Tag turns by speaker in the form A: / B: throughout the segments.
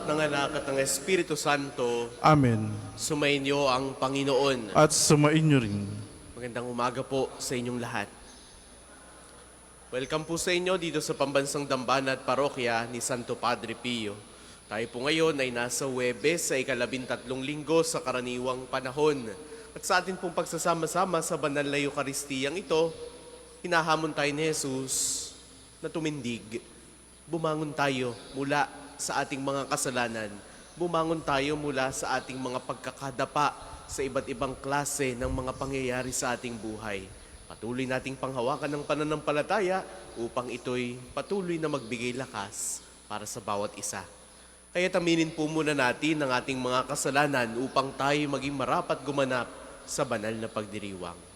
A: at ng Anak at ng Espiritu Santo.
B: Amen.
A: Sumainyo ang Panginoon.
B: At sumainyo rin.
A: Magandang umaga po sa inyong lahat. Welcome po sa inyo dito sa Pambansang Dambana at Parokya ni Santo Padre Pio. Tayo po ngayon ay nasa Huwebes sa ika-13 linggo sa karaniwang panahon. At sa atin pong pagsasama-sama sa banal na Eukaristiyang ito, hinahamon tayo ni Jesus na tumindig. Bumangon tayo mula sa ating mga kasalanan. Bumangon tayo mula sa ating mga pagkakadapa sa iba't ibang klase ng mga pangyayari sa ating buhay. Patuloy nating panghawakan ng pananampalataya upang ito'y patuloy na magbigay lakas para sa bawat isa. Kaya taminin po muna natin ang ating mga kasalanan upang tayo maging marapat gumanap sa banal na pagdiriwang.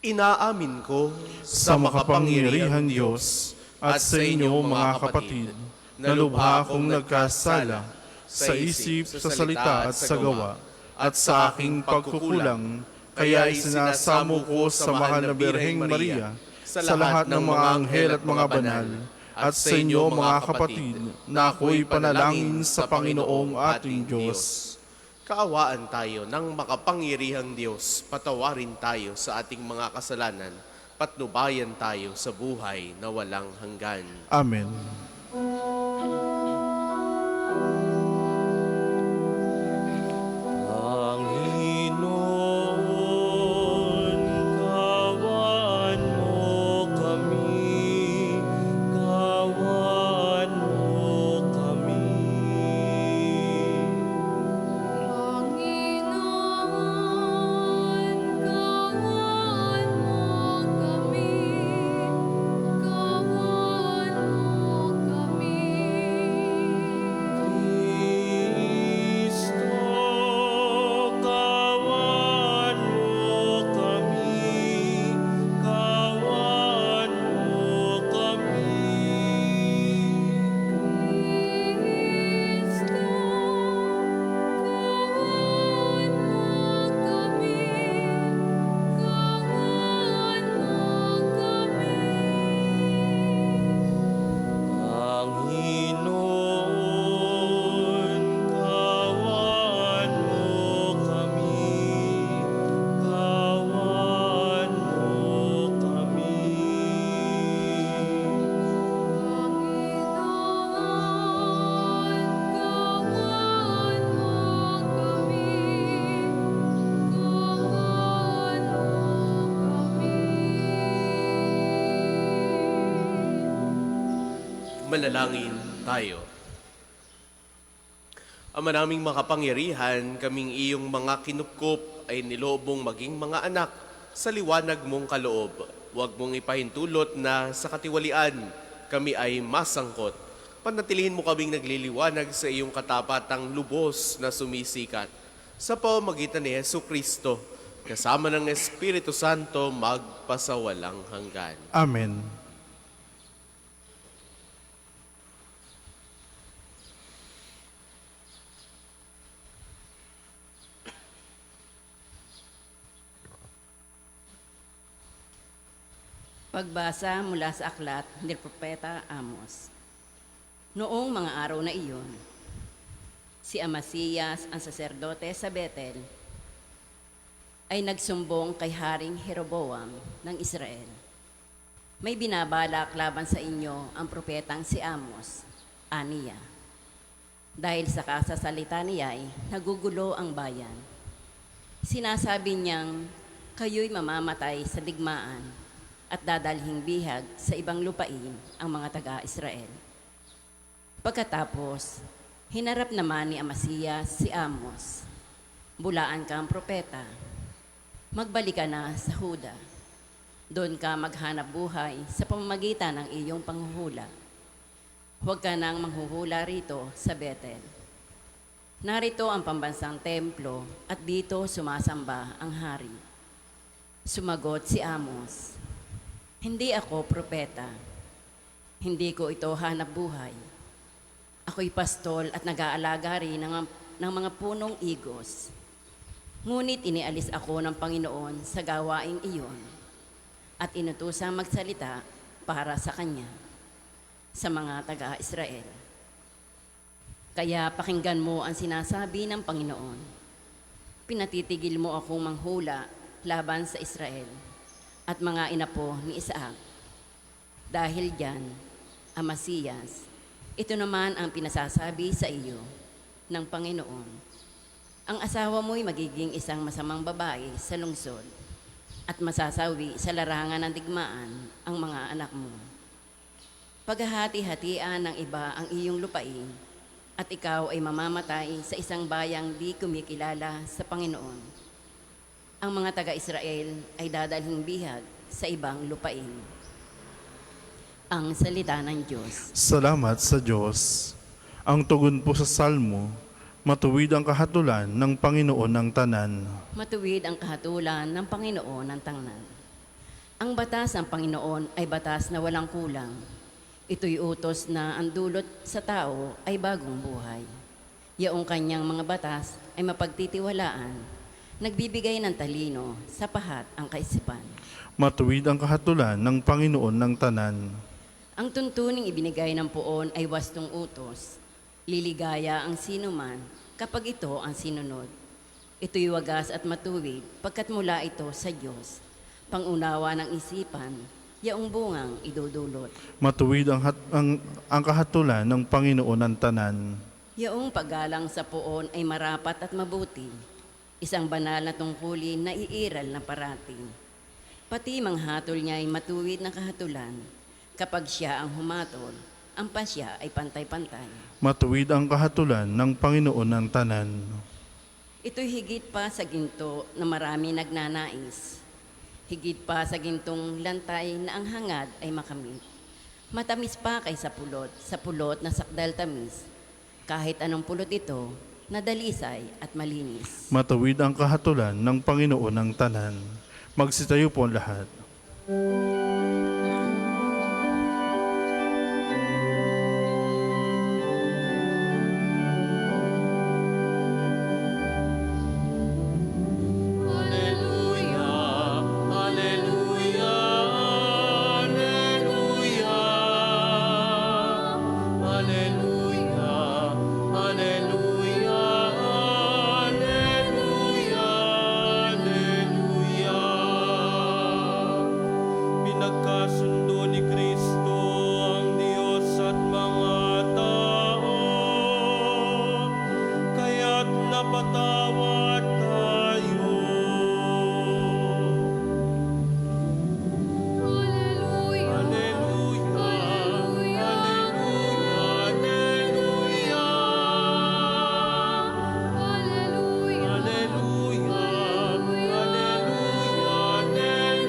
A: Inaamin ko
B: Sa makapangyarihang Diyos at sa inyo mga kapatid, na lubha akong nagkasala sa isip, sa salita at sa gawa, at sa aking pagkukulang, kaya isinasamo ko sa mahal na Birheng Maria, sa lahat ng mga anghel at mga banal, at sa inyo mga kapatid, na ako'y panalangin sa Panginoong ating Diyos.
A: Kaawaan tayo ng makapangyarihang Diyos, patawarin tayo sa ating mga kasalanan, patnubayan tayo sa buhay na walang hanggan.
B: Amen.
C: Panginoon, kawan mo kami, kawan mo kami.
D: Panginoon, kawan mo kami, kawan mo kami.
C: Kristo, kawan mo kami, kawan mo kami.
D: Kristo, kawan mo kami, kawan mo
C: Panginoon, kawan mo kami, kawan mo kami.
D: Panginoon, kawan mo kami, kawan mo kami.
A: Manalangin tayo. Ama naming makapangyarihan, kaming iyong mga kinupkop ay nilobong maging mga anak sa liwanag mong kaloob. Huwag mong ipahintulot na sa katiwalian kami ay masangkot. Panatilihin mo kaming nagliliwanag sa iyong katapatang lubos na sumisikat. Sa pamamagitan ni Jesucristo, kasama ng Espiritu Santo, magpasawalang hanggan.
B: Amen.
E: Pagbasa mula sa aklat ni Propeta Amos. Noong mga araw na iyon, si Amasiyas, ang saserdote sa Betel, ay nagsumbong kay Haring Jeroboam ng Israel. May binabalak laban sa inyo ang propetang si Amos, aniya. Dahil sa kasasalita niya ay nagugulo ang bayan. Sinasabi niyang kayo'y mamamatay sa digmaan at dadalhing bihag sa ibang lupain ang mga taga-Israel. Pagkatapos, hinarap naman ni Amasiyas si Amos. Bulaan ka ang propeta. Magbalik ka na sa Huda. Doon ka maghanap buhay sa pamamagitan ng iyong panghuhula. Huwag ka nang manghuhula rito sa Betel. Narito ang pambansang templo at dito sumasamba ang hari. Sumagot si Amos, hindi ako propeta. Hindi ko ito hanap buhay. Ako'y pastol at nag-aalaga rin ng mga punong igos. Ngunit inialis ako ng Panginoon sa gawaing iyon at inutusang magsalita para sa Kanya. sa mga taga-Israel. Kaya pakinggan mo ang sinasabi ng Panginoon. Pinatitigil mo akong manghula laban sa Israel at mga inapo ni Isaac. Dahil diyan, Amasiyas, ito naman ang pinasasabi sa iyo ng Panginoon. Ang asawa mo'y magiging isang masamang babae sa lungsod at masasawi sa larangan ng digmaan ang mga anak mo. Paghahati-hatian ng iba ang iyong lupain at ikaw ay mamamatay sa isang bayang di kumikilala sa Panginoon. Ang mga taga-Israel ay dadalhing bihag sa ibang lupain. Ang salita ng Diyos.
B: Salamat sa Diyos. Ang tugon po sa Salmo, matuwid ang kahatulan ng Panginoon ng tanan.
E: Matuwid ang kahatulan ng Panginoon ng tanan. Ang batas ng Panginoon ay batas na walang kulang. Ito'y utos na ang dulot sa tao ay bagong buhay. Yaong kanyang mga batas ay mapagtitiwalaan, nagbibigay ng talino sa pahat ang kaisipan.
B: Matuwid ang kahatulan ng Panginoon ng tanan.
E: Ang tuntuning ibinigay ng poon ay wastong utos. Liligaya ang sinuman kapag ito ang sinunod. Ito'y wagas at matuwid pagkat mula ito sa Diyos. Pangunawa ng isipan, yaong bungang idudulot.
B: Matuwid ang kahatulan ng Panginoon ng tanan.
E: Yaong paggalang sa poon ay marapat at mabuti. Isang banal na tungkulin na iiral na parating. Pati manghatol niya ay matuwid na kahatulan. Kapag siya ang humatol, ang pasya ay pantay-pantay.
B: Matuwid ang kahatulan ng Panginoon ng tanan.
E: Ito'y higit pa sa ginto na marami nagnanais. Higit pa sa gintong lantay na ang hangad ay makamit. Matamis pa kaysa sa pulot na sakdal tamis. Kahit anong pulot ito, nadalisay at malinis.
B: Matuwid ang kahatulan ng Panginoon ng tanan. Magsitayo po ang lahat.
C: Pinagkasundo ni Kristo ang Diyos at mga tao, kaya't napatawad tayo.
D: Hallelujah.
C: Hallelujah,
D: Hallelujah.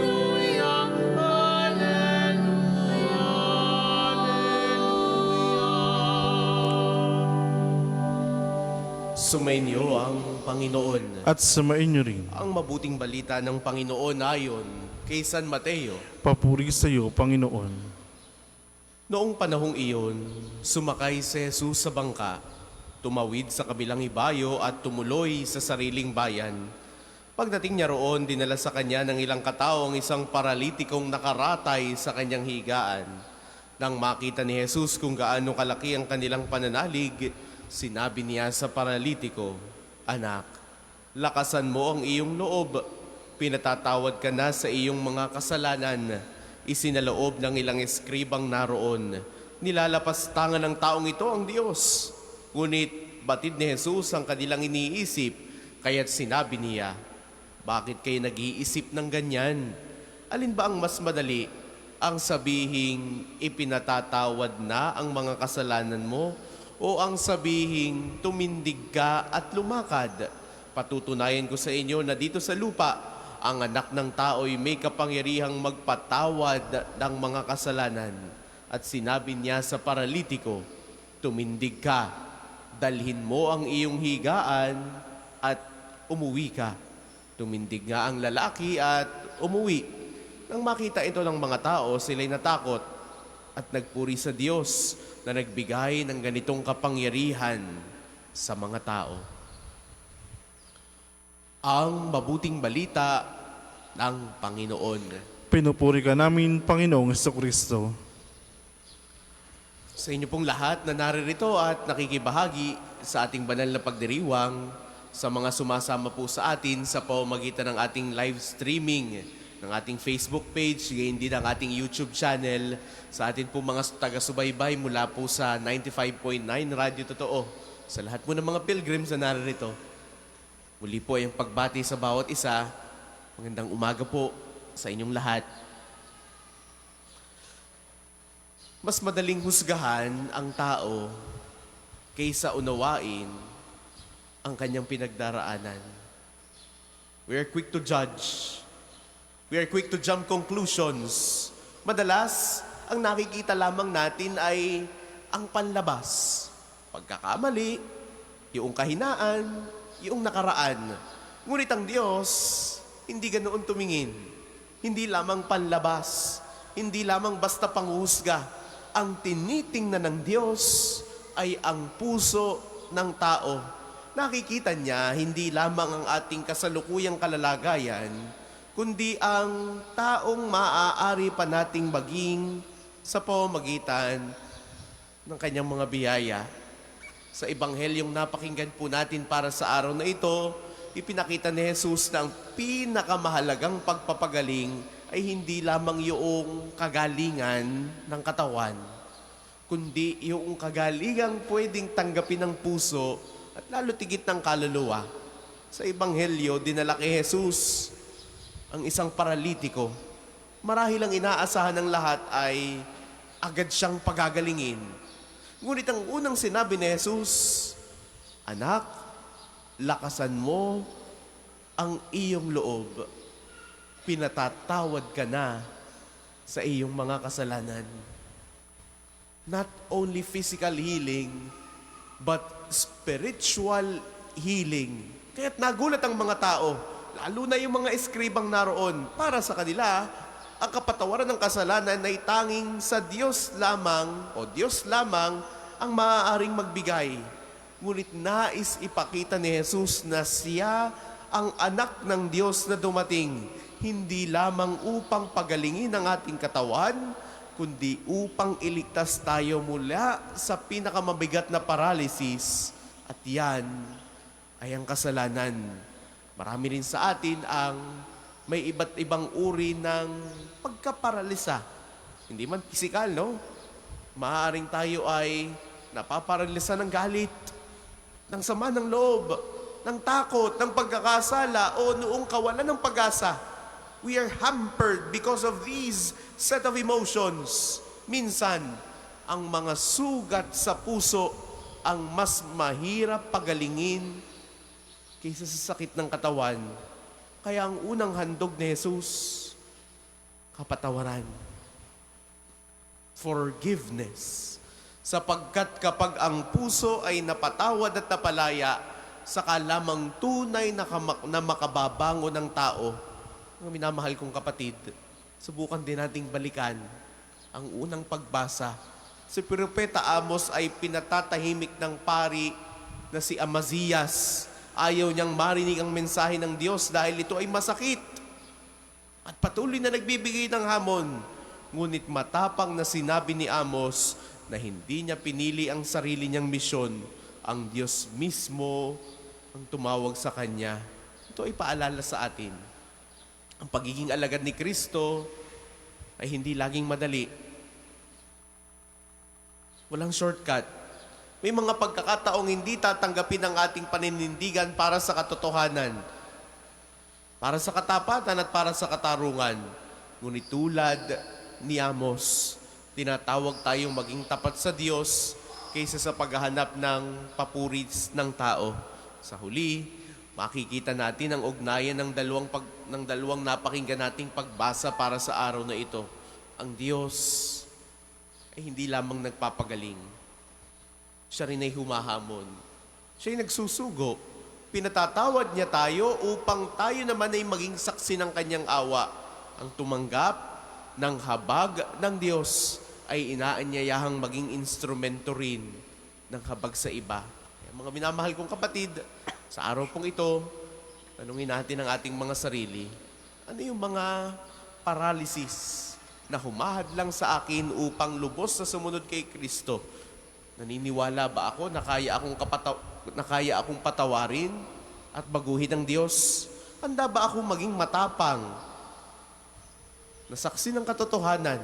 C: Hallelujah,
D: Hallelujah.
C: Hallelujah,
A: Sumainyo ang Panginoon.
B: At sumainyo rin.
A: Ang mabuting balita ng Panginoon ayon kay San Mateo.
B: Papuri sa iyo, Panginoon.
A: Noong panahong iyon, sumakay si Jesus sa bangka, tumawid sa kabilang ibayo at tumuloy sa sariling bayan. Pagdating niya roon, dinala sa kanya ng ilang katao ang isang paralitikong nakaratay sa kanyang higaan. Nang makita ni Jesus kung gaano kalaki ang kanilang pananalig, sinabi niya sa paralitiko, "Anak, lakasan mo ang iyong loob. Pinatatawad ka na sa iyong mga kasalanan." Isinaloob ng ilang eskribang naroon. Nilalapastangan ng taong ito ang Diyos. Ngunit batid ni Jesus ang kanilang iniisip, kaya't sinabi niya, "Bakit kayo nag-iisip ng ganyan? Alin ba ang mas madali? Ang sabihing ipinatatawad na ang mga kasalanan mo, o ang sabihing tumindig ka at lumakad? Patutunayan ko sa inyo na dito sa lupa, ang anak ng tao'y may kapangyarihang magpatawad ng mga kasalanan." At sinabi niya sa paralitiko, "Tumindig ka, dalhin mo ang iyong higaan at umuwi ka." Tumindig nga ang lalaki at umuwi. Nang makita ito ng mga tao, sila'y natakot at nagpuri sa Diyos na nagbigay ng ganitong kapangyarihan sa mga tao. Ang mabuting balita ng Panginoon.
B: Pinupuri ka namin, Panginoong Jesucristo.
A: Sa inyo pong lahat na naririto at nakikibahagi sa ating banal na pagdiriwang, sa mga sumasama po sa atin sa pamamagitan ng ating live streaming, ng ating Facebook page, gayon din ang ating YouTube channel, sa atin po mga taga-subaybay mula po sa 95.9 Radyo Totoo, sa lahat po ng mga pilgrims na naririto. Muli po ay ang pagbati sa bawat isa. Magandang umaga po sa inyong lahat. Mas madaling husgahan ang tao kaysa unawain ang kanyang pinagdaraanan. We are quick to judge. We are quick to jump conclusions. Madalas, ang nakikita lamang natin ay ang panlabas. Pagkakamali, yung kahinaan, yung nakaraan. Ngunit ang Diyos, hindi ganoon tumingin. Hindi lamang panlabas. Hindi lamang basta panghuhusga. Ang tinitingnan ng Diyos ay ang puso ng tao. Nakikita niya hindi lamang ang ating kasalukuyang kalalagayan, kundi ang taong maaari pa nating maging sa pamamagitan ng kanyang mga biyaya. Sa Ebanghelyong napakinggan po natin para sa araw na ito, ipinakita ni Jesus na ang pinakamahalagang pagpapagaling ay hindi lamang yung kagalingan ng katawan, kundi yung kagalingang pwedeng tanggapin ng puso at lalo tigit ng kaluluwa. Sa Ebanghelyo, dinala kay Jesus ang isang paralitiko. Marahil ang inaasahan ng lahat ay agad siyang pagagalingin. Ngunit ang unang sinabi ni Jesus, "Anak, lakasan mo ang iyong loob. Pinatatawad ka na sa iyong mga kasalanan." Not only physical healing, but spiritual healing. Kaya't nagulat ang mga tao, lalo na yung mga eskribang naroon. Para sa kanila, ang kapatawaran ng kasalanan ay tanging sa Diyos lamang o Diyos lamang ang maaaring magbigay. Ngunit nais ipakita ni Jesus na siya ang anak ng Diyos na dumating, hindi lamang upang pagalingin ang ating katawan, kundi upang iligtas tayo mula sa pinakamabigat na paralysis, at yan ay ang kasalanan. Marami rin sa atin ang may iba't ibang uri ng pagkaparalisa. Hindi man pisikal, no? Maaaring tayo ay napaparalisa ng galit, ng sama ng loob, ng takot, ng pagkakasala, o noong kawalan ng pag-asa. We are hampered because of these set of emotions. Minsan, ang mga sugat sa puso ang mas mahirap pagalingin kaysa sa sakit ng katawan. Kaya ang unang handog ni Jesus, kapatawaran. Forgiveness. Sapagkat kapag ang puso ay napatawad at napalaya, saka lamang tunay na makababango ng tao. Mga minamahal kong kapatid, subukan din nating balikan ang unang pagbasa. Si Propeta Amos ay pinatatahimik ng pari na si Amazias. Ayaw niyang marinig ang mensahe ng Diyos dahil ito ay masakit. At patuloy na nagbibigay ng hamon. Ngunit matapang na sinabi ni Amos na hindi niya pinili ang sarili niyang misyon. Ang Diyos mismo ang tumawag sa kanya. Ito ay paalala sa atin. Ang pagiging alagad ni Kristo ay hindi laging madali. Walang shortcut. May mga pagkakataong hindi tatanggapin ang ating paninindigan para sa katotohanan, para sa katapatan at para sa katarungan. Ngunit tulad ni Amos, tinatawag tayong maging tapat sa Diyos kaysa sa paghahanap ng papuri ng tao. Sa huli, makikita natin ang ugnayan ng dalawang napakinggan nating pagbasa para sa araw na ito. Ang Diyos ay hindi lamang nagpapagaling. Siya rin ay humahamon. Siya ay nagsusugo. Pinatatawad niya tayo upang tayo naman ay maging saksi ng kanyang awa. Ang tumanggap ng habag ng Diyos ay inaanyayahang maging instrumento rin ng habag sa iba. Kaya mga minamahal kong kapatid, sa araw pong ito, tanungin natin ang ating mga sarili. Ano yung mga paralysis na humahadlang sa akin upang lubos na sumunod kay Kristo. Naniniwala ba ako na kaya akong patawarin at baguhin ng Diyos? Handa ba akong maging matapang na saksi ng katotohanan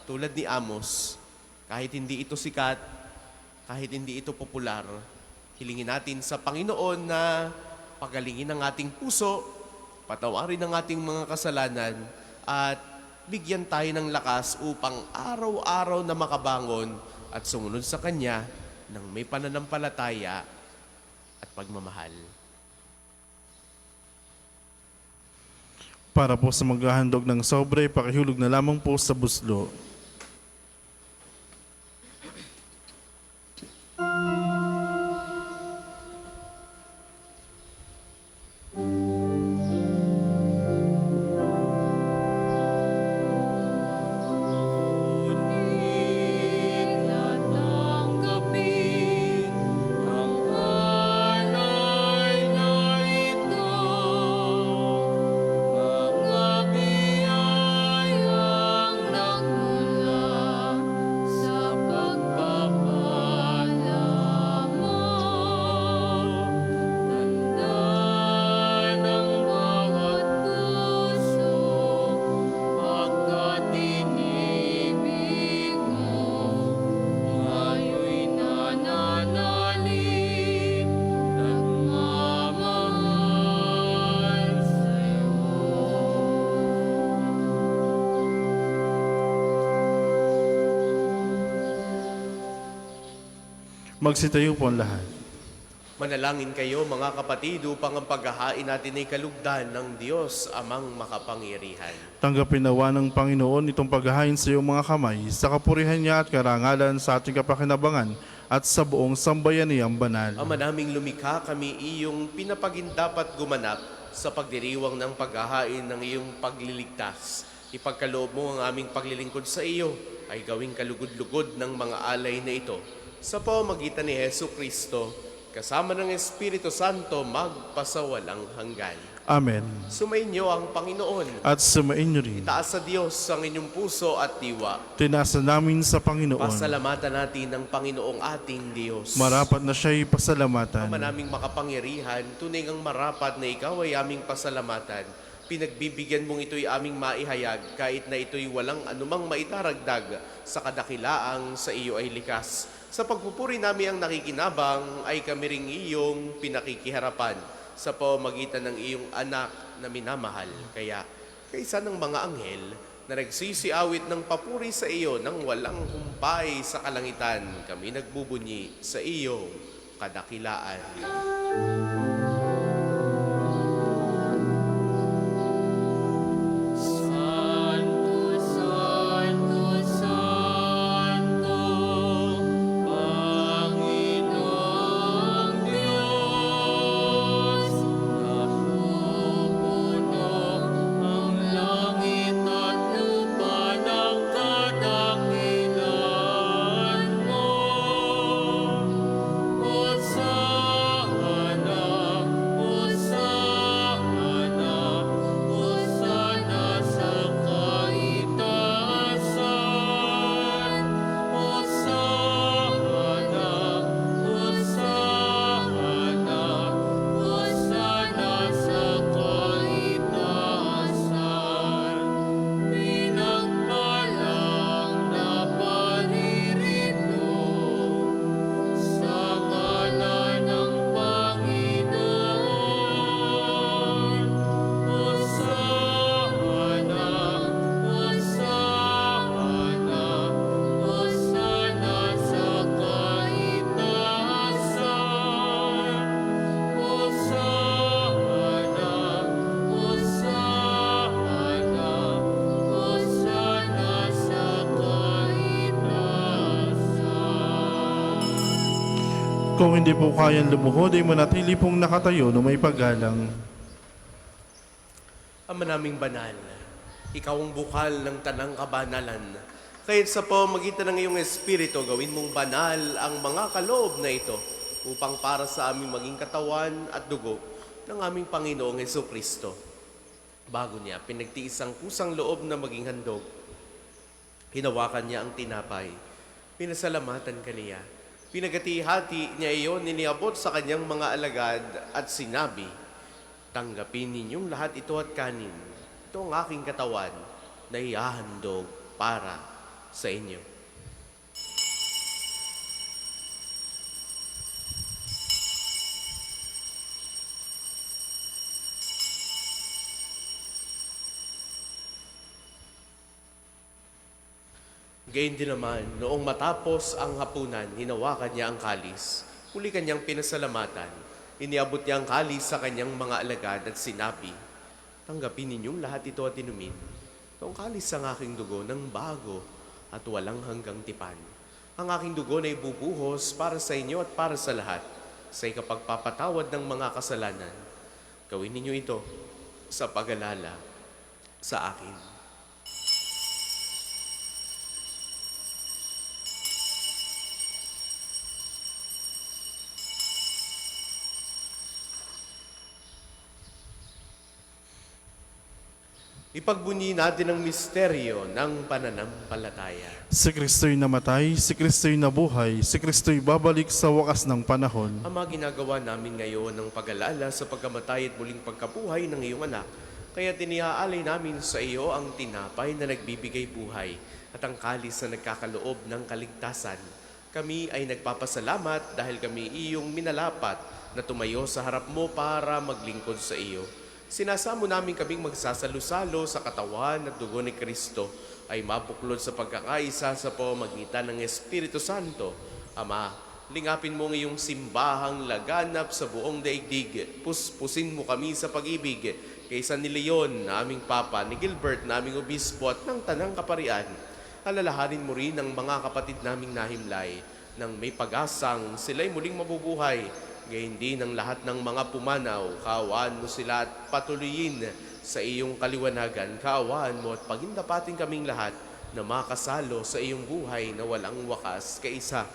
A: tulad ni Amos? Kahit hindi ito sikat, kahit hindi ito popular, hilingin natin sa Panginoon na pagalingin ang ating puso, patawarin ang ating mga kasalanan, at bigyan tayo ng lakas upang araw-araw na makabangon at sumunod sa Kanya ng may pananampalataya at pagmamahal.
B: Para po sa maghahandog ng sobre, pakihulog na lamang po sa buslo.
C: Tatanggapin ang alay na ito, mga biyayang nagmula sa pagpapala mo. Tanda ng bawat puso, pagkat inibig mo. Ngayon'y nananalig, nagmamahal sa'yo.
B: Magsitayo po ang lahat.
A: Manalangin kayo mga kapatid upang ang paghahain natin ay kalugdan ng Diyos amang makapangyarihan.
B: Tanggapin nawa ng Panginoon itong paghahain sa iyong mga kamay, sa kapurihan niya at karangalan sa ating kapakinabangan at sa buong sambayaniyang banal.
A: Ama naming lumikha, kami iyong pinapagindapat gumanap sa pagdiriwang ng paghahain ng iyong pagliligtas. Ipagkaloob mo ang aming paglilingkod sa iyo ay gawing kalugod-lugod ng mga alay na ito. Sa pamamagitan ni Hesu Kristo, kasama ng Espiritu Santo, magpasawalang hanggan.
B: Amen.
A: Sumainyo ang Panginoon.
B: At sumainyo rin.
A: Itaas sa Diyos ang inyong puso at diwa.
B: Tinasa namin sa Panginoon.
A: Pasalamatan natin ang Panginoong ating Diyos.
B: Marapat na siya'y pasalamatan.
A: Ama naming makapangyarihan, tunay ang marapat na ikaw ay aming pasalamatan. Pinagbibigyan mong ito'y aming maihayag, kahit na ito'y walang anumang maitaragdag sa kadakilaang sa iyo ay likas. Sa pagpupuri namin ang nakikinabang, ay kami ring iyong pinakikiharapan sa pamamagitan ng iyong anak na minamahal. Kaya, kaysa ng mga anghel na nagsisiawit ng papuri sa iyo nang walang humpay sa kalangitan, kami nagbubunyi sa iyong kadakilaan.
C: Santo, Santo, Santo, Panginoong Diyos, napupuno ang langit at lupa ng kadakilaan mo. Hosana, Hosana, Hosana sa kaitaasan. Hosana, Hosana, Hosana sa kaitaasan. Pinagpalang na paririto sa ngalan ng Panginoon. Hosana, Hosana, Hosana sa kaitaasan. Hosana, Hosana, Hosana sa kaitaasan.
B: Kung hindi po kayang lumuhod, ay manatili pong nakatayo na may paggalang.
A: Ama naming banal, ikaw ang bukal ng tanang kabanalan. Kahit sa pamamagitan ng iyong Espiritu, gawin mong banal ang mga kaloob na ito upang para sa aming maging katawan at dugo ng aming Panginoong Hesus Kristo. Bago niya, pinagtiis ang kusang loob na maging handog. Hinawakan niya ang tinapay. Pinasalamatan kaniya. Pinagati-hati niya iyon, niniabot sa kanyang mga alagad at sinabi, "Tanggapin ninyong lahat ito at kanin. Ito ang aking katawan na ihahandog para sa inyo." Gayun din naman, noong matapos ang hapunan, hinawakan niya ang kalis. Muli kanyang pinasalamatan. Iniabot niya ang kalis sa kanyang mga alagad at sinabi, "Tanggapin ninyong lahat ito at inumin. Ito ang kalis ng aking dugo ng bago at walang hanggang tipan. Ang aking dugo na ibubuhos para sa inyo at para sa lahat, sa ikapagpapatawad ng mga kasalanan. Gawin ninyo ito sa pag-alala sa akin." Ipagbunyi natin ang misteryo ng pananampalataya.
B: Si Kristo'y namatay, si Kristo'y nabuhay, si Kristo'y babalik sa wakas ng panahon.
A: Ang mga ginagawa namin ngayon ng pag-alala sa pagkamatay at muling pagkabuhay ng iyong anak, kaya tinihaalay namin sa iyo ang tinapay na nagbibigay buhay at ang kalis na nagkakaloob ng kaligtasan. Kami ay nagpapasalamat dahil kami iyong minalapat na tumayo sa harap mo para maglingkod sa iyo. Sinasamo namin kaming magsasalo-salo sa katawan at dugo ni Kristo ay mabuklod sa pagkakaisa sa pamamagitan ng Espiritu Santo. Ama, lingapin mo ang iyong simbahang laganap sa buong daigdig. Puspusin mo kami sa pag-ibig kay San Leon, na aming Papa, ni Gilbert, na aming Obispo at ng Tanang Kaparian. Alalahanin mo rin ang mga kapatid naming nahimlay nang may pag-asang sila'y muling mabubuhay. Gayon din ang lahat ng mga pumanaw, kaawaan mo sila at patuloyin sa iyong kaliwanagan. Kaawaan mo at pagindapatin kaming lahat na makasalo sa iyong buhay na walang wakas, kaisa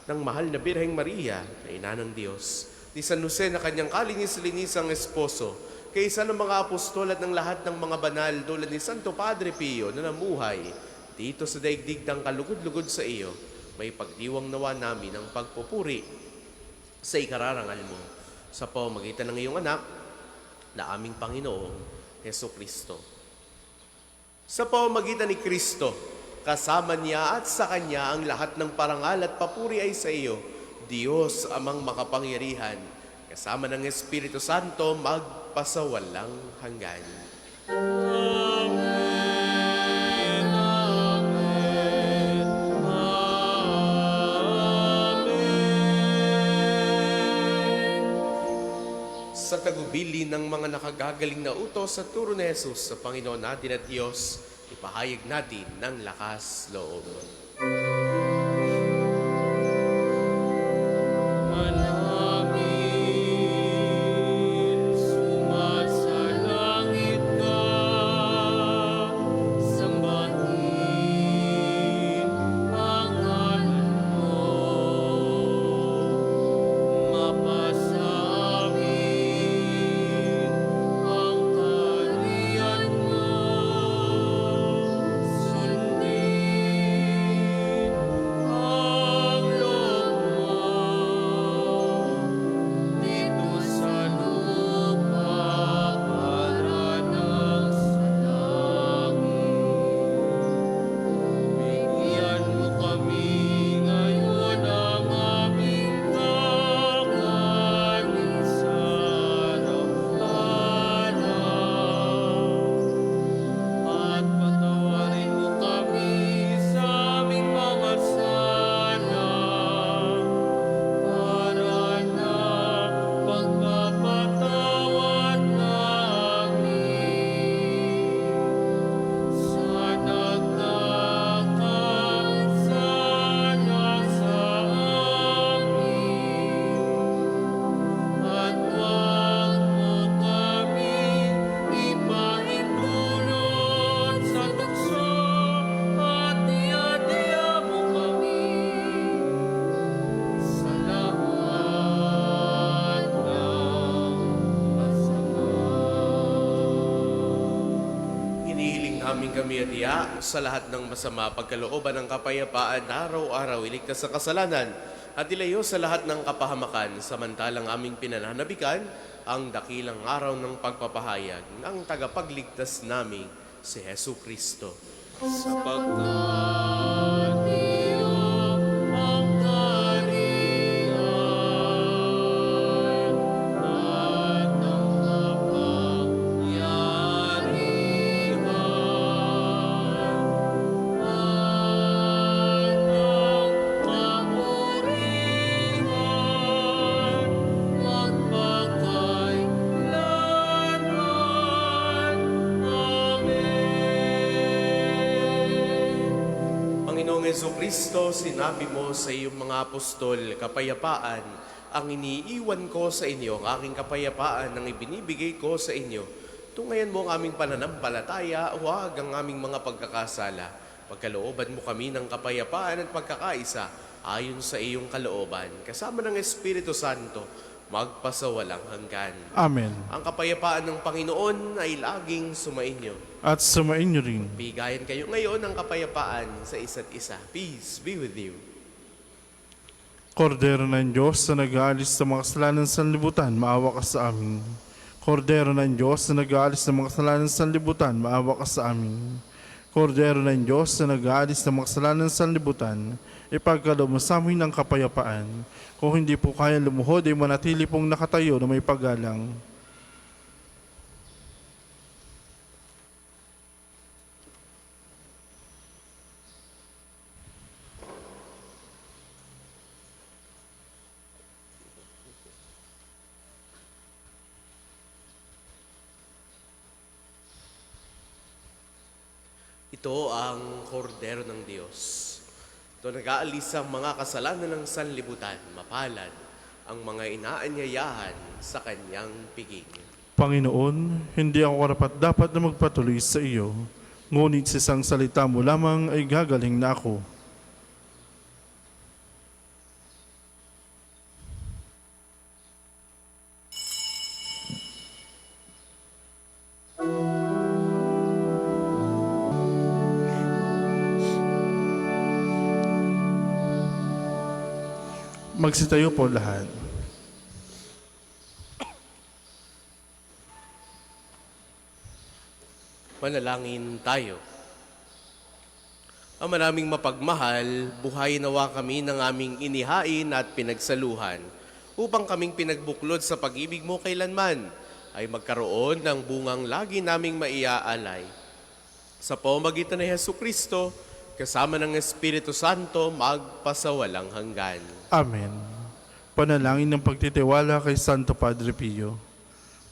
A: ng mahal na Birheng Maria, na ina ng Diyos, ni San Jose na kanyang kalinis-linisang esposo, kaisa ng mga apostol at ng lahat ng mga banal tulad ni Santo Padre Pio na namuhay dito sa daigdig ng kalugod-lugod sa iyo. May pagdiwang nawa namin ang pagpupuri sa ikararangal mo sa pamamagitan ng iyong anak na aming Panginoong Heso Kristo. Sa pamamagitan ni Kristo, kasama niya at sa Kanya ang lahat ng parangal at papuri ay sa iyo, Diyos amang makapangyarihan, kasama ng Espiritu Santo magpasawalang hanggan. Sa tagubili ng mga nakagagaling na utos sa turo ni Jesus sa Panginoon natin at Diyos, ipahayag natin ng lakas loob.
C: Manangin, sumasalangit ka, sambahin ang ngalan mo, mapasamin ang kaharian mo, sundin
A: aming kami at iya sa lahat ng masama, pagkalooban ng kapayapaan, araw-araw iligtas sa kasalanan, at ilayo sa lahat ng kapahamakan, samantalang aming pinananabikan ang dakilang araw ng pagpapahayag ng tagapagligtas namin, si Hesu Kristo.
C: Sapagkat iyo ang kaharian at ang kapangyarihan at ang kapurihan magpakailanman. Amen.
A: Panginoong Hesu Kristo, sinabi mo sa iyong mga apostol, kapayapaan ang iniiwan ko sa inyo, ang aking kapayapaan ang ibinibigay ko sa inyo. Tungayan mo ang aming pananampalataya, huwag ang aming mga pagkakasala. Pagkalooban mo kami ng kapayapaan at pagkakaisa ayon sa iyong kalooban. Kasama ng Espiritu Santo, magpasawalang hanggan.
B: Amen.
A: Ang kapayapaan ng Panginoon ay laging sumainyo.
B: At sumainyo rin.
A: Bigayan kayo ngayon ng kapayapaan sa isa't isa. Peace be with you.
B: Kordero ng Diyos na nag-aalis sa mga kasalanan sa libutan, maawa ka sa amin. Kordero ng Diyos na nag-aalis sa mga kasalanan sa libutan, maawa ka sa amin. Kordero ng Diyos na nag-aalis sa mga kasalanan sa libutan, ipagkaloob mo sa amin ng kapayapaan. Kung hindi po kaya lumuhod, ay manatili pong nakatayo na may paggalang.
A: Ito ang kordero ng Diyos. Ito nag-aalis ang mga kasalanan ng sanlibutan, mapalad ang mga inaanyayahan sa kanyang piging.
B: Panginoon, hindi ako karapat-dapat na magpatuloy sa iyo, ngunit sa isang salita mo lamang ay gagaling na ako. Magsitayo po lahat.
A: Manalangin tayo. Ama naming mapagmahal, buhayin nawa kami ng aming inihain at pinagsaluhan upang kaming pinagbuklod sa pag-ibig mo kailanman ay magkaroon ng bungang lagi naming maiaalay. Sa pamamagitan ni Hesu Kristo, kasama ng Espiritu Santo, magpasawalang hanggan.
B: Amen. Panalangin ng pagtitiwala kay Santo Padre Pio.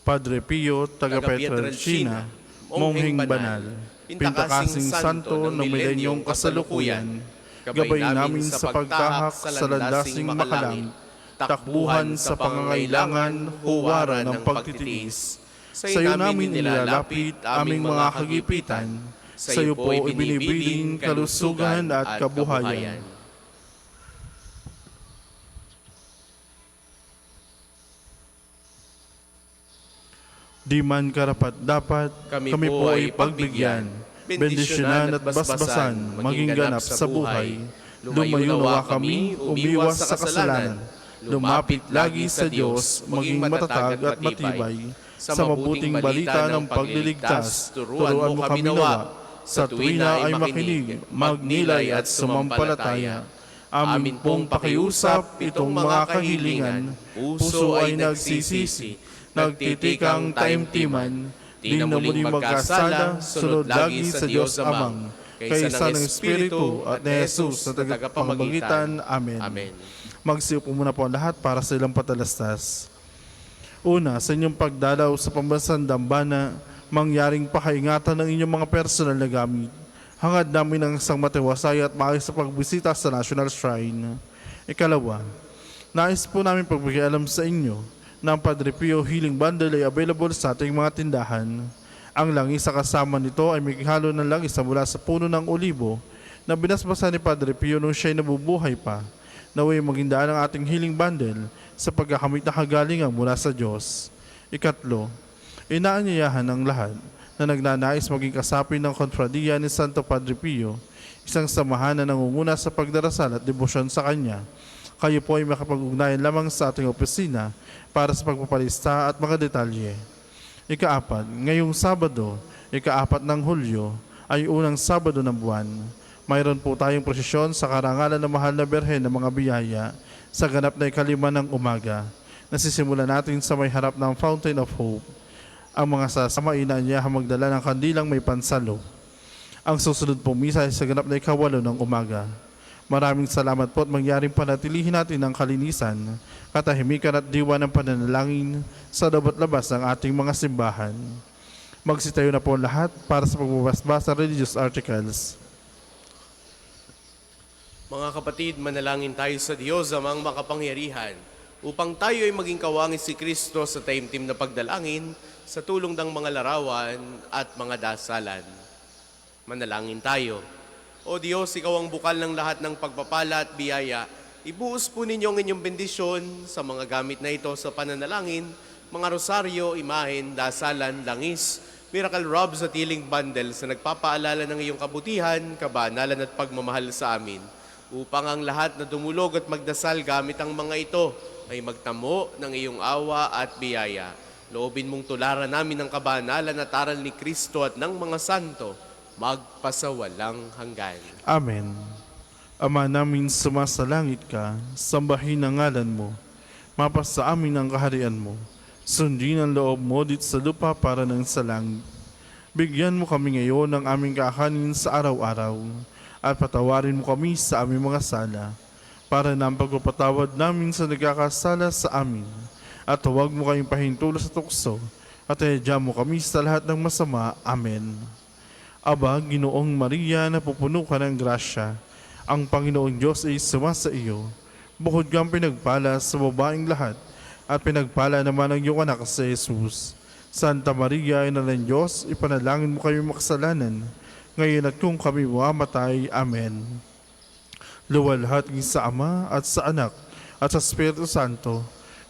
B: Padre Pio, taga Pietrelcina, Mongheng Banal, Pintakasing Santo ng Milenyong Kasalukuyan, gabay namin sa pagtahak sa landasing makalangit, takbuhan sa pangangailangan, huwaran ng pagtitiis. Sa iyo namin nilalapit aming mga kagipitan, sa iyo po ibinibiling kalusugan at kabuhayan. Di man karapat-dapat, kami po ay pagbigyan, bendisyonan at basbasan, maging ganap sa buhay. Lumayo nawa kami, umiwas sa kasalanan, lumapit lagi sa Diyos, maging matatag at matibay. Sa mabuting balita ng pagliligtas, turuan mo kami nawa, sa tuwina ay makinig, magnilay at sumampalataya. Amin pong pakiusap itong mga kahilingan, puso ay nagsisisi, nagtitikang taimtiman, di na muling magkasala, sunod lagi sa Diyos Amang, kaysa ng Espiritu at ni Jesus na tagapamagitan. Amen.
A: Amen.
B: Magsiupo muna po ang lahat para sa ilang patalastas. Una, sa inyong pagdalaw sa pambansang dambana, mangyaring pakaingatan ng inyong mga personal na gamit. Hangad namin ang isang matiwasay at maayos sa pagbisita sa National Shrine. Ikalawa, nais po namin pagpakialam sa inyo na ang Padre Pio Healing Bundle ay available sa ating mga tindahan. Ang langis sa kasama nito ay may halo ng langis na mula sa puno ng olibo na binasbasa ni Padre Pio nung siya'y nabubuhay pa. Naway maging daan ang ating healing bundle sa pagkakamit na kagalingan mula sa Diyos. Ikatlo, inaanyayahan ang lahat na nagnanais maging kasapi ng Konfradiya ni Santo Padre Pio, isang samahan na nangunguna sa pagdarasal at debosyon sa kanya. Kayo po ay makapag-ugnayan lamang sa ating opisina para sa pagpapalista at mga detalye. Ika-4, ngayong Sabado, ika-4 ng Hulyo, ay unang Sabado ng buwan. Mayroon po tayong prosesyon sa karangalan ng Mahal na Birhen ng mga biyaya sa ganap na ika-5 ng umaga. Nasisimula natin sa may harap ng Fountain of Hope. Ang mga sasama inaanyahang magdala ng kandilang may pansalo. Ang susunod pong misa ay sa ganap na ika-8 ng umaga. Maraming salamat po at mangyaring panatilihin natin ang kalinisan, katahimikan at diwa ng pananalangin sa loob at labas ng ating mga simbahan. Magsitayo na po lahat para sa pagbabasa ng religious articles.
A: Mga kapatid, manalangin tayo sa Diyos amang makapangyarihan upang tayo ay maging kawangis si Kristo sa taimtim na pagdalangin sa tulong ng mga larawan at mga dasalan. Manalangin tayo. O Diyos, Ikaw ang bukal ng lahat ng pagpapala at biyaya. Ibuhos po ninyo ang inyong bendisyon sa mga gamit na ito sa pananalangin, mga rosaryo, imahen, dasalan, langis, miracle robes at healing bundles na nagpapaalala ng iyong kabutihan, kabanalan at pagmamahal sa amin. Upang ang lahat na dumulog at magdasal gamit ang mga ito ay magtamo ng iyong awa at biyaya. Loobin mong tularan namin ang kabanalan at aral ni Kristo at ng mga santo, magpasawalang hanggan.
B: Amen. Ama namin sumasalangit ka, sambahin ang ngalan mo. Mapasa amin ang kaharian mo. Sundin ang loob mo dito sa lupa para ng sa langit. Bigyan mo kami ngayon ng aming kakanin sa araw-araw at patawarin mo kami sa aming mga sala para na ang pagpapatawad namin sa nagkakasala sa amin. At huwag mo kaming pahintulo sa tukso at iadya mo kami sa lahat ng masama. Amen. Aba, Ginoong Maria, napupuno ka ng grasya. Ang Panginoong Diyos ay sumasa iyo. Bukod kang pinagpala sa babaeng lahat, at pinagpala naman ang iyong anak sa Jesus. Santa Maria, Ina ng Diyos, ipanalangin mo kami makasalanan, ngayon at kung kami mamatay. Amen. Luwalhati sa Ama at sa Anak at sa Espiritu Santo,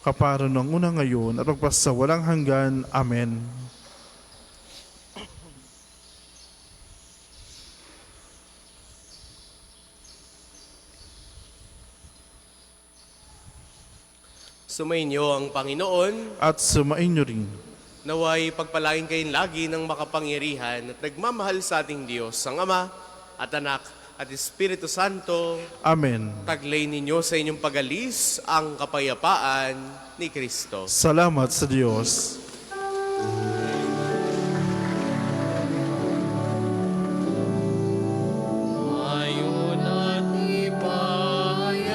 B: kaparo ng una ngayon at magpasawalang hanggan. Amen.
A: Sumainyo ang Panginoon,
B: At sumainyo rin.
A: naway pagpalain kayong lagi ng makapangyarihan at nagmamahal sa ating Diyos, ang Ama at Anak at Espiritu Santo.
B: Amen.
A: Taglay ninyo sa inyong pagalis ang kapayapaan ni Kristo.
B: Salamat sa Diyos.
C: Ngayon at ipahayag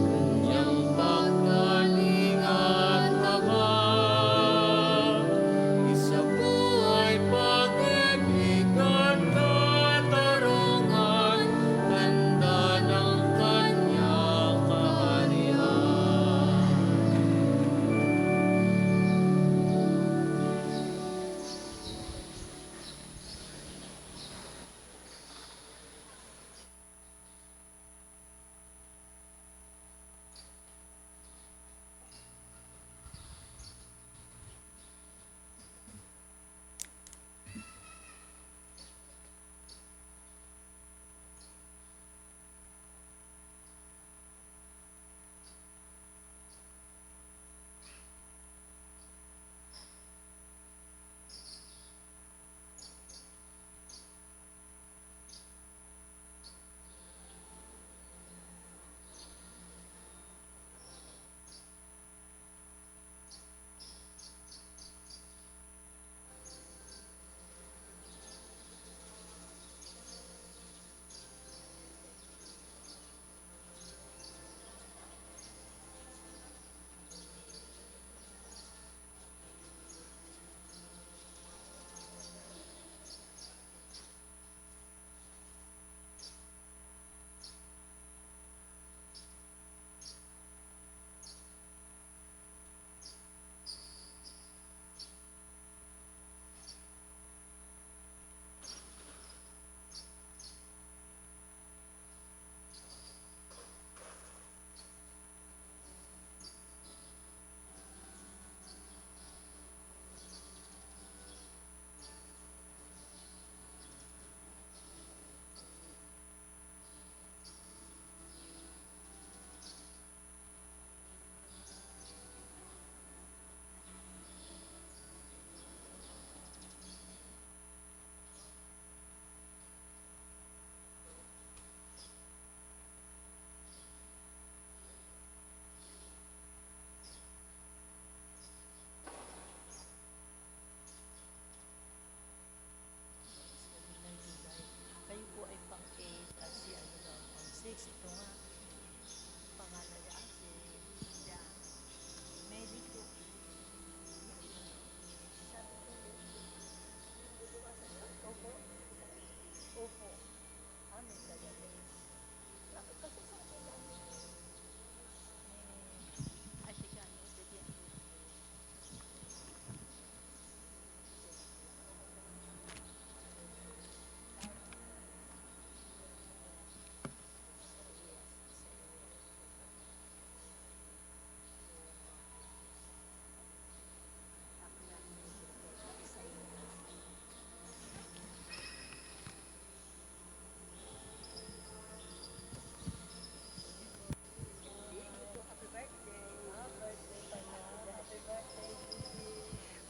C: kanyang pagkaling at habag. Isa buhay pag-ibig at katarungan, tanda ng kanyang kaharian.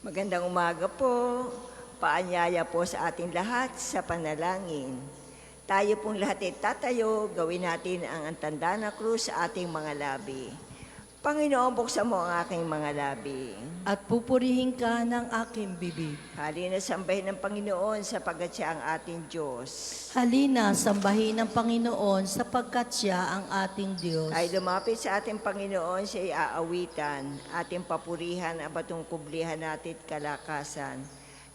F: Magandang umaga po. Paanyaya po sa ating lahat sa panalangin. Tayo pong lahat ay tatayo, gawin natin ang antanda na krus sa ating mga labi. Panginoon, buksan mo ang aking mga labi.
G: At pupurihin ka ng aking bibig.
F: Halina sambahin ng Panginoon sapagkat siya ang ating Diyos.
G: Halina, sambahin ng Panginoon sapagkat siya ang ating Diyos.
F: Ay lumapit sa ating Panginoon, siya ay aawitan, ating papurihan ang batong kublihan natin at kalakasan.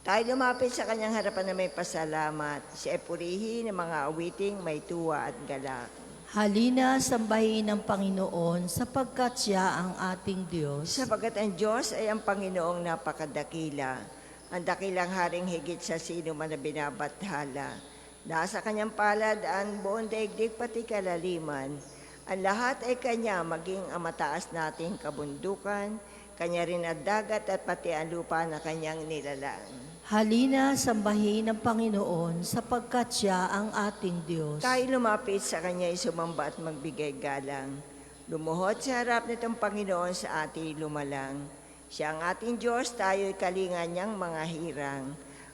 F: Tayo lumapit sa kanyang harapan na may pasalamat, siya ay purihin ng mga awiting may tuwa at galak.
G: Halina, sambahin ng Panginoon sapagkat siya ang ating Diyos.
F: Sapagkat ang Diyos ay ang Panginoong napakadakila, ang dakilang haring higit sa sino man na binabathala. Nasa kanyang palad ang buong daigdig pati kalaliman. Ang lahat ay kanya, maging ang mataas nating kabundukan, kanya rin ang dagat at pati ang lupa na kanyang nilalang.
G: Halina, sambahin ng Panginoon sapagkat siya ang ating Diyos.
F: Tayo lumapit sa kanya ay sumamba at magbigay galang. Lumuhod sa harap nitong Panginoon sa ating lumalang. Siya ang ating Diyos, tayo'y kalingan niyang mga hirang.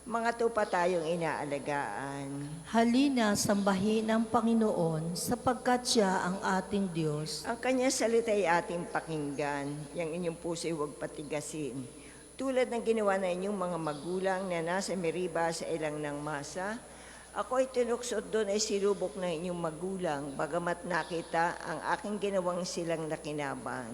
F: Mga tupa tayong inaalagaan.
G: Halina, sambahin ng Panginoon sapagkat siya ang ating Diyos.
F: Ang kanya salita ay ating pakinggan. Yang inyong puso'y huwag patigasin. Tulad ng ginawa na inyong mga magulang na nasa Meriba sa ilang ng masa, ako ay tinuksod doon ay silubok ng inyong magulang, bagamat nakita ang aking ginawang silang nakinabang.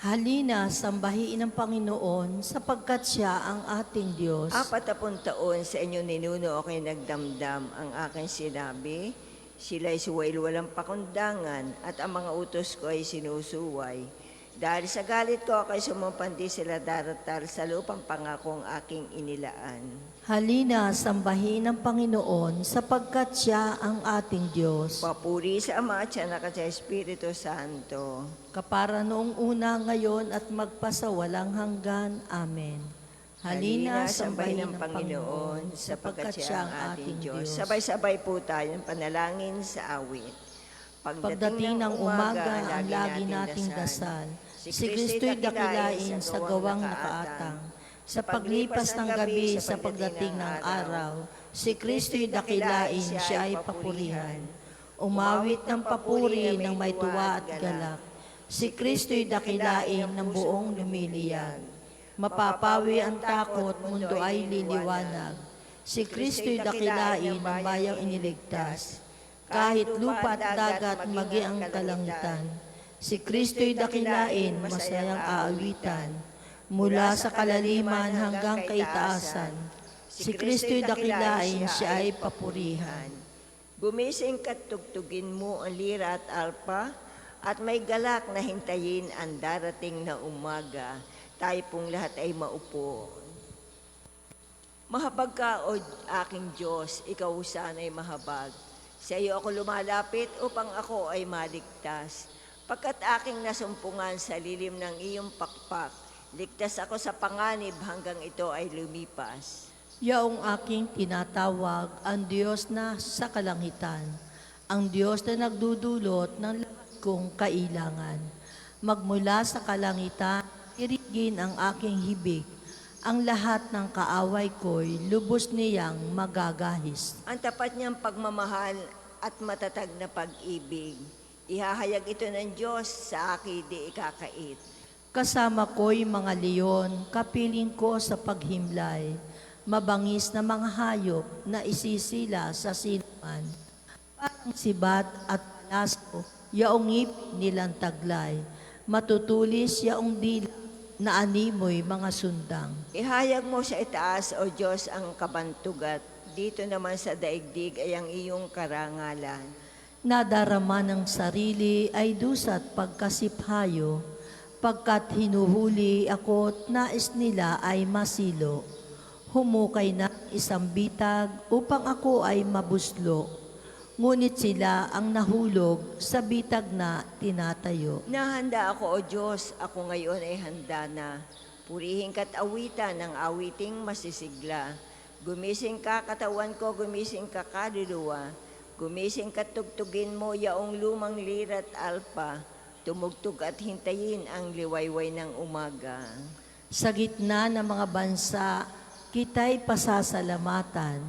G: Halina, sambahin ng Panginoon sapagkat siya ang ating Diyos.
F: 40 taon sa inyong ninuno ako'y nagdamdam ang aking sinabi. Sila'y suwail walang pakundangan at ang mga utos ko ay sinusuway. Dahil sa galit ko ako'y sumumpandi sila daratal sa lupang pangakong aking inilaan.
G: Halina, sambahin ng Panginoon sapagkat siya ang ating Diyos.
F: Papuri sa Ama at sa Anak at sa Espiritu Santo.
G: Kapara noong una, ngayon at magpasawalang hanggan. Amen. Halina, sambahin ng Panginoon sapagkat siya ang ating Diyos.
F: Sabay-sabay po tayo ng panalangin sa awit.
G: Pagdating ng umaga, ang lagi nating dasal. Si Kristo'y dakilain sa gawang nakaatang. Sa paglipas ng gabi, sa pagdating ng araw, si Kristo'y dakilain, siya ay papurihan. Umawit ng papuri ng may tuwa at galak. Si Kristo'y dakilain ng buong lumiliyag. Mapapawi ang takot, mundo ay liliwanag. Si Kristo'y dakilain ng bayang iniligtas. Kahit lupa at dagat magi ang kalangitan, si Kristo'y dakilain, masayang aawitan. Mula sa kalaliman hanggang kaitaasan, si Kristo'y dakilain, siya ay papurihan.
F: Gumising ka't tugtugin mo ang lira at arpa, at may galak na hintayin ang darating na umaga. Tayo pong lahat ay maupo. Mahabag ka, O aking Diyos, ikaw sana'y mahabag. Sa iyo ako lumalapit upang ako ay maligtas. Pagkat aking nasumpungan sa lilim ng iyong pakpak, ligtas ako sa panganib hanggang ito ay lumipas.
G: Yaong aking tinatawag, ang Diyos na sa kalangitan, ang Diyos na nagdudulot ng lahat kong kailangan. Magmula sa kalangitan, irigin ang aking hibig, ang lahat ng kaaway ko'y lubos niyang magagahis.
F: Ang tapat niyang pagmamahal at matatag na pag-ibig, ihahayag ito ng Diyos sa akin di ikakait.
G: Kasama ko'y mga leon, kapiling ko sa paghimlay, mabangis na mga hayop na isisila sa sinuman. Parang sibat at palaso, yaong ngipin nilang taglay, matutulis yaong dila na animoy mga sundang.
F: Ihayag mo sa itaas, O Diyos, ang kabantugat. Dito naman sa daigdig ay ang iyong karangalan.
G: Nadarama ng sarili ay dusat pagkasiphayo, pagkat hinuhuli ako't nais nila ay masilo. Humukay na isang bitag upang ako ay mabuslo. Ngunit sila ang nahulog sa bitag na tinatayo.
F: Nahanda ako, O Diyos, ako ngayon ay handa na. Purihin ka't awitan ng awiting masisigla. Gumising ka katawan ko, gumising ka kaluluwa. Gumising ka't tugtugin mo yaong lumang lira't alpa. Tumugtog at hintayin ang liwayway ng umaga.
G: Sa gitna ng mga bansa, kita'y pasasalamatan.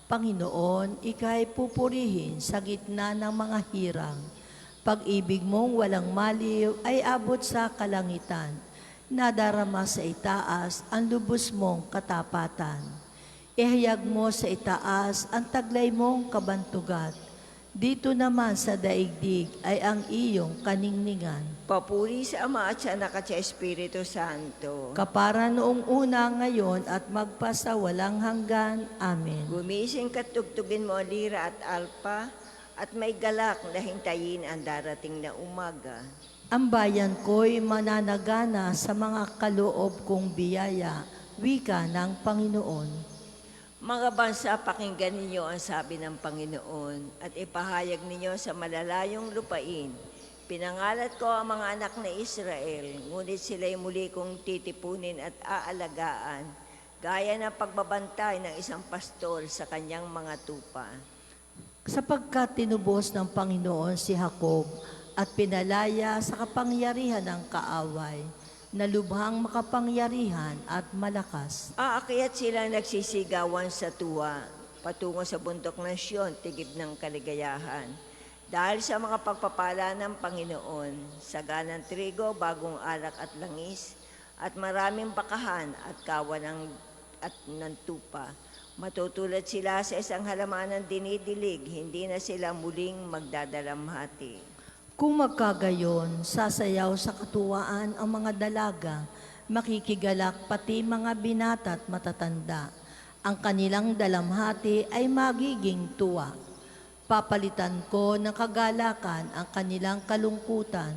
G: Panginoon, ika'y pupurihin sa gitna ng mga hirang. Pag-ibig mong walang maliw ay abot sa kalangitan. Nadarama sa itaas ang lubos mong katapatan. Ihayag mo sa itaas ang taglay mong kabantugat. Dito naman sa daigdig ay ang iyong kaningningan.
F: Papuri sa Ama at sa Anak at sa Espiritu Santo.
G: Kapara noong una, ngayon at magpasawalang hanggan. Amen.
F: Gumising ka, tugtugin mo ang lira at alpa, at may galak na hintayin ang darating na umaga.
G: Ang bayan ko'y mananagana sa mga kaloob kong biyaya, wika ng Panginoon.
F: Mga bansa, pakinggan ninyo ang sabi ng Panginoon at ipahayag ninyo sa malalayong lupain. Pinangalat ko ang mga anak na Israel, ngunit sila'y muli kong titipunin at aalagaan, gaya ng pagbabantay ng isang pastor sa kanyang mga tupa.
G: Sapagkat tinubos ng Panginoon si Jacob at pinalaya sa kapangyarihan ng kaaway, na lubhang makapangyarihan at malakas.
F: Aakyat silang nagsisigawan sa tuwa, patungo sa bundok ng Siyon, tigib ng kaligayahan. Dahil sa mga pagpapala ng Panginoon, saganang trigo, bagong alak at langis, at maraming bakahan at kawan ng tupa. Matutulad sila sa isang halaman ng dinidilig, hindi na sila muling magdadalamhati.
G: Kung magkagayon, sasayaw sa katuwaan ang mga dalaga, makikigalak pati mga binata at matatanda. Ang kanilang dalamhati ay magiging tuwa. Papalitan ko ng kagalakan ang kanilang kalungkutan.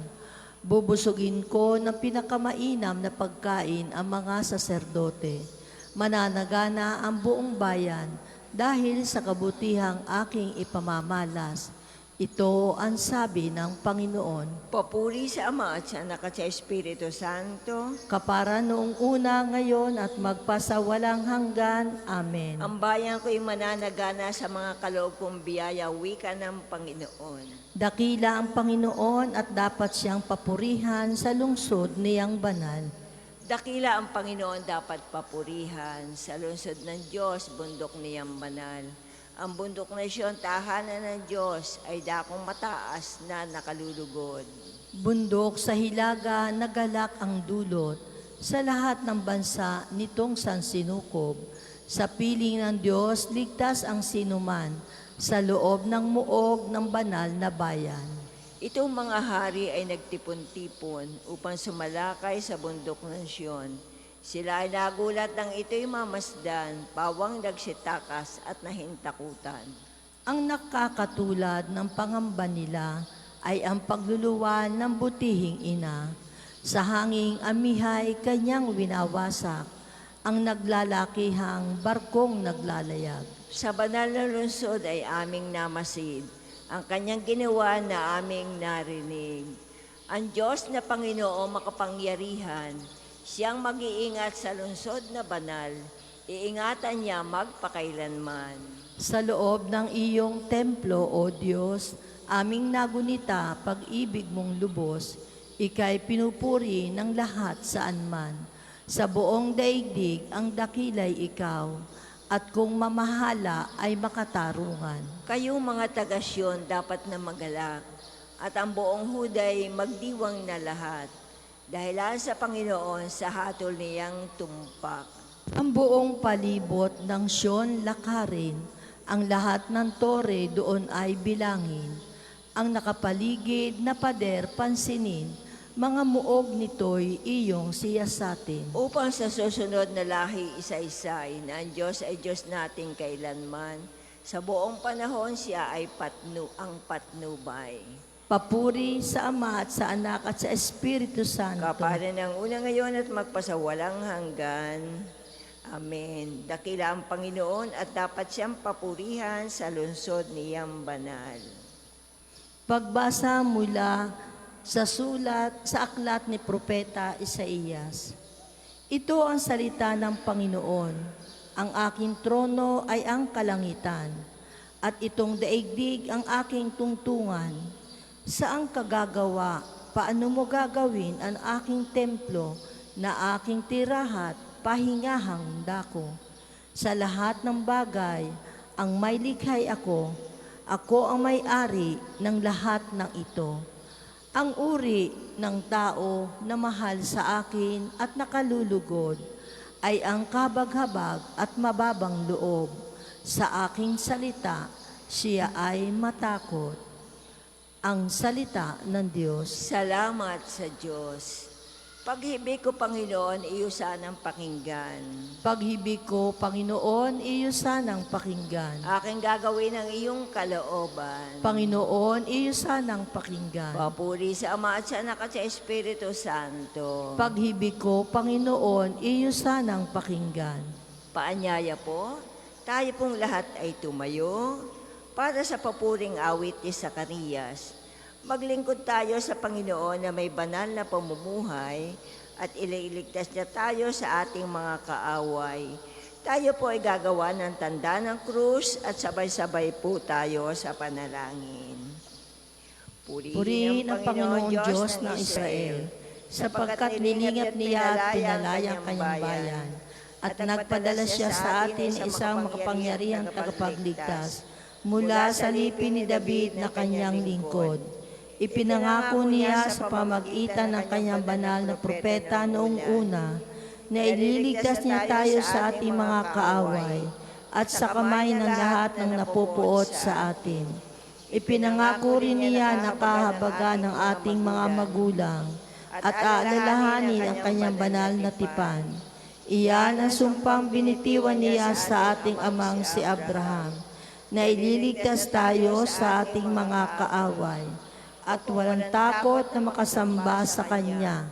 G: Bubusugin ko ng pinakamainam na pagkain ang mga saserdote. Mananagana ang buong bayan dahil sa kabutihang aking ipamamalas. Ito ang sabi ng Panginoon.
F: Papuri sa Ama at sa Anak at sa Espiritu Santo.
G: Kapara noong una, ngayon at magpasawalang hanggan. Amen.
F: Ang bayan ko'y mananagana sa mga kaloob kong biyaya, wika ng Panginoon.
G: Dakila ang Panginoon at dapat siyang papurihan sa lungsod niyang banal.
F: Dakila ang Panginoon, dapat papurihan sa lungsod ng Diyos, bundok niyang banal. Ang bundok na Siyon, tahanan ng Diyos, ay dakong mataas na nakalulugod.
G: Bundok sa hilaga, nagalak ang dulot. Sa lahat ng bansa nitong sansinukob. Sa piling ng Diyos, ligtas ang sinuman. Sa loob ng muog ng banal na bayan.
F: Itong mga hari ay nagtipon-tipon upang sumalakay sa bundok ng Siyon. Sila ay nagulat ng ito'y mamasdan, pawang nagsitakas at nahintakutan.
G: Ang nakakatulad ng pangamba nila ay ang pagluluwan ng butihing ina. Sa hanging amihay kanyang winawasak, ang naglalakihang barkong naglalayag.
F: Sa banal na lungsod ay aming namasid, ang kanyang ginawa na aming narinig. Ang Diyos na Panginoon makapangyarihan, siyang mag-iingat sa lungsod na banal, iingatan niya magpakailanman.
G: Sa loob ng iyong templo, O Diyos, aming nagunita pag-ibig mong lubos, ika'y pinupuri ng lahat saan man. Sa buong daigdig ang dakilay ikaw, at kung mamahala ay makatarungan.
F: Kayong mga taga-Siyon dapat na magalak, at ang buong Huday magdiwang na lahat, dahilan sa Panginoon sa hatol niyang tumpak.
G: Ang buong palibot ng Siyon lakarin, ang lahat ng tore doon ay bilangin. Ang nakapaligid na pader pansinin, mga muog nito'y iyong siyasatin.
F: Upang sa susunod na lahi isa-isay na ang Diyos ay Diyos nating kailanman, sa buong panahon siya ay ang patnubay.
G: Papuri sa Ama at sa Anak at sa Espiritu Santo.
F: Kapara ng una ngayon at magpasawalang hanggan. Amen. Dakila ang Panginoon at dapat siyang papurihan sa lungsod niyang banal.
G: Pagbasa mula sa aklat ni Propeta Isaías. Ito ang salita ng Panginoon. Ang aking trono ay ang kalangitan, at itong daigdig ang aking tungtungan. Saan ka gagawa? Paano mo gagawin ang aking templo na aking tirahat, pahingahang dako. Sa lahat ng bagay, ang may likhay ako ang may-ari ng lahat ng ito. Ang uri ng tao na mahal sa akin at nakalulugod ay ang kabag-habag at mababang loob. Sa aking salita, siya ay matakot. Ang salita ng Diyos.
F: Salamat sa Diyos. Paghibig ko, Panginoon, iyo sanang pakinggan.
G: Paghibig ko, Panginoon, iyo sanang pakinggan.
F: Aking gagawin ang iyong kalooban.
G: Panginoon, iyo sanang pakinggan.
F: Papuri sa Ama at sa Anak at sa Espiritu Santo.
G: Paghibig ko, Panginoon, iyo sanang pakinggan.
F: Paanyaya po, tayo pong lahat ay tumayo para sa papuring awit ni Zacarias. Maglingkod tayo sa Panginoon na may banal na pamumuhay at ililigtas niya tayo sa ating mga kaaway. Tayo po ay gagawa ng tanda ng krus at sabay-sabay po tayo sa panalangin.
G: Purihin ang Panginoon Diyos ng Israel, sapagkat nilingap niya at pinalaya ang kanyang bayan, at nagpadala siya sa atin isang makapangyarihang tagapagligtas mula sa lipin ni David na kanyang lingkod. Ipinangako niya sa pamagitan ng kanyang banal na propeta noong una na ililigtas niya tayo sa ating mga kaaway at sa kamay ng lahat ng napupuot sa atin. Ipinangako rin niya na kahabagan ng ating mga magulang at aalalahanin ang kanyang banal na tipan. Iyan ang sumpang binitiwan niya sa ating amang si Abraham na ililigtas tayo sa ating mga kaaway at walang takot na makasamba sa Kanya,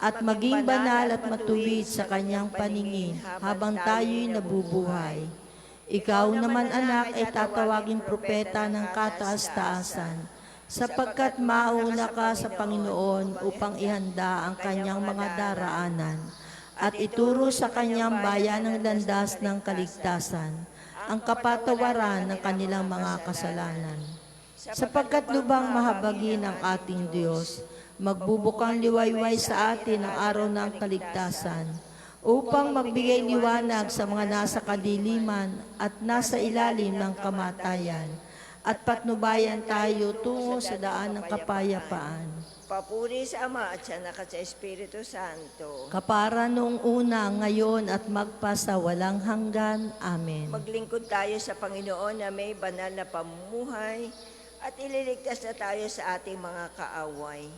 G: at maging banal at matuwid sa Kanyang paningin habang tayo'y nabubuhay. Ikaw naman, anak, ay tatawaging propeta ng kataas-taasan, sapagkat mauna ka sa Panginoon upang ihanda ang Kanyang mga daraanan, at ituro sa Kanyang bayan ang landas ng kaligtasan, ang kapatawaran ng kanilang mga kasalanan. Sapagkat lubang mahabagin ang ating Diyos, magbubukang liwayway sa atin ang araw ng kaligtasan, upang magbigay liwanag sa mga nasa kadiliman at nasa ilalim ng kamatayan, at patnubayan tayo tungo sa daan ng kapayapaan.
F: Papuri sa Ama at sa Anak at sa Espiritu Santo.
G: Kapara noong una, ngayon at magpasawalang hanggan. Amen.
F: Maglingkod tayo sa Panginoon na may banal na pamumuhay at ililigtas na tayo sa ating mga kaaway.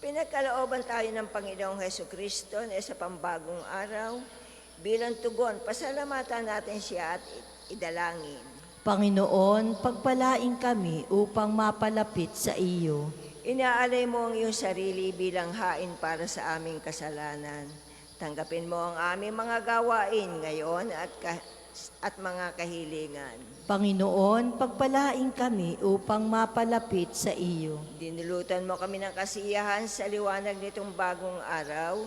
F: Pinagkalooban tayo ng Panginoong Hesukristo na sa pambagong araw. Bilang tugon, pasalamatan natin siya at idalangin.
G: Panginoon, pagpalain kami upang mapalapit sa iyo.
F: Inaalay mo ang iyong sarili bilang hain para sa aming kasalanan. Tanggapin mo ang aming mga gawain ngayon at mga kahilingan.
G: Panginoon, pagpalain kami upang mapalapit sa iyo.
F: Dinulutan mo kami ng kasiyahan sa liwanag nitong bagong araw.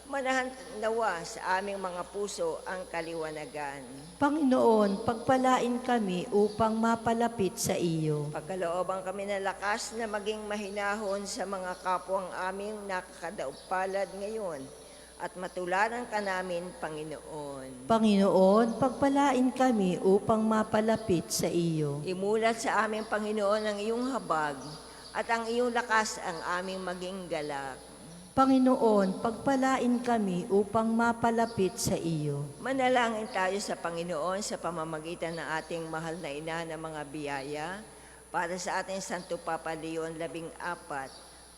F: Manahan nawa sa aming mga puso ang kaliwanagan.
G: Panginoon, pagpalain kami upang mapalapit sa iyo.
F: Pagkalooban kami ng lakas na maging mahinahon sa mga kapwang aming nakakadaupalad ngayon at matularan ka namin, Panginoon.
G: Panginoon, pagpalain kami upang mapalapit sa iyo.
F: Imulat sa aming Panginoon ang iyong habag at ang iyong lakas ang aming maging galak.
G: Panginoon, pagpalain kami upang mapalapit sa iyo.
F: Manalangin tayo sa Panginoon sa pamamagitan ng ating mahal na ina ng mga biyaya, para sa ating Santo Papa Leon 14,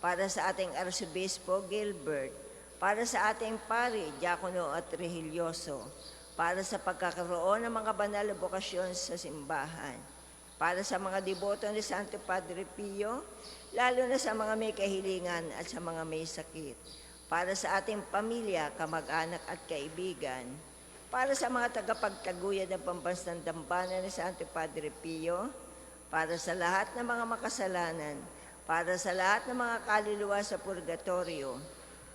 F: para sa ating Arsobispo Gilbert, para sa ating pari, diakono at rehilyoso, para sa pagkakaroon ng mga banal na bokasyon sa simbahan, para sa mga deboto ni Santo Padre Pio, lalo na sa mga may kahilingan at sa mga may sakit, para sa ating pamilya, kamag-anak at kaibigan, para sa mga tagapagtaguyod ng pambansang dambana ni Santo Padre Pio, para sa lahat ng mga makasalanan, para sa lahat ng mga kaluluwa sa purgatorio,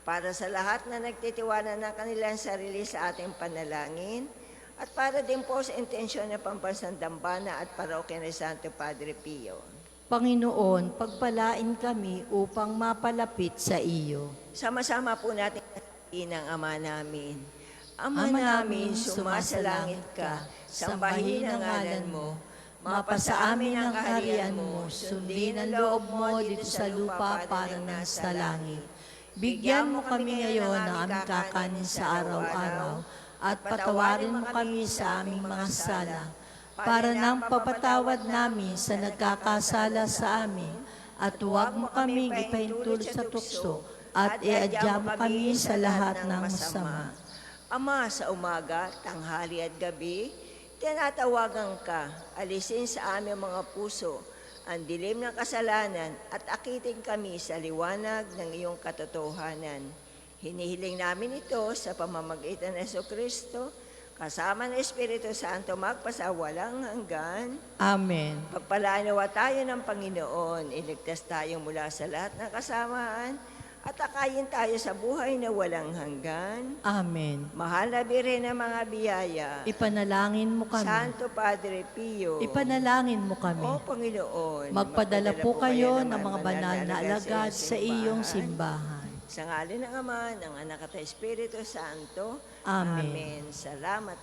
F: para sa lahat na nagtitiwala ng kanilang sarili sa ating panalangin, at para din po sa intensyon ng pambansang dambana at parokya ni Santo Padre Pio.
G: Panginoon, pagpalain kami upang mapalapit sa iyo.
F: Sama-sama po natin Inang Ama namin. Ama namin, sumasalangit ka, sambahin ang ngalan mo. Mapasa amin ang kaharian mo, sundin ang loob mo dito sa lupa para nasa langit. Bigyan mo kami ngayon ng aming kakanin sa araw-araw at patawarin mo kami sa aming mga sala para nang papatawad namin sa nagkakasala sa amin at huwag mo kaming ipahintulot sa tukso at iadya mo kami sa lahat ng masama. Ama, sa umaga, tanghali at gabi, tinatawagan ka, alisin sa aming mga puso ang dilim ng kasalanan at akitin kami sa liwanag ng iyong katotohanan. Hinihiling namin ito sa pamamagitan ng Jesucristo, kasama ng Espiritu Santo magpasawalang hanggan.
G: Amen.
F: Pagpalaan nawa tayo ng Panginoon, iligtas tayo mula sa lahat ng kasamaan at akayin tayo sa buhay na walang hanggan.
G: Amen.
F: Mahal na Birhen ng mga biyaya,
G: Ipanalangin mo kami.
F: Santo Padre Pio,
G: Ipanalangin mo kami.
F: O Panginoon,
G: Magpadala po kayo ng mga banal na alagad sa iyong simbahan.
F: Sa ngalan ng Ama, ng Anak at ng Espiritu Santo.
G: Amen.
F: Amen. Salamat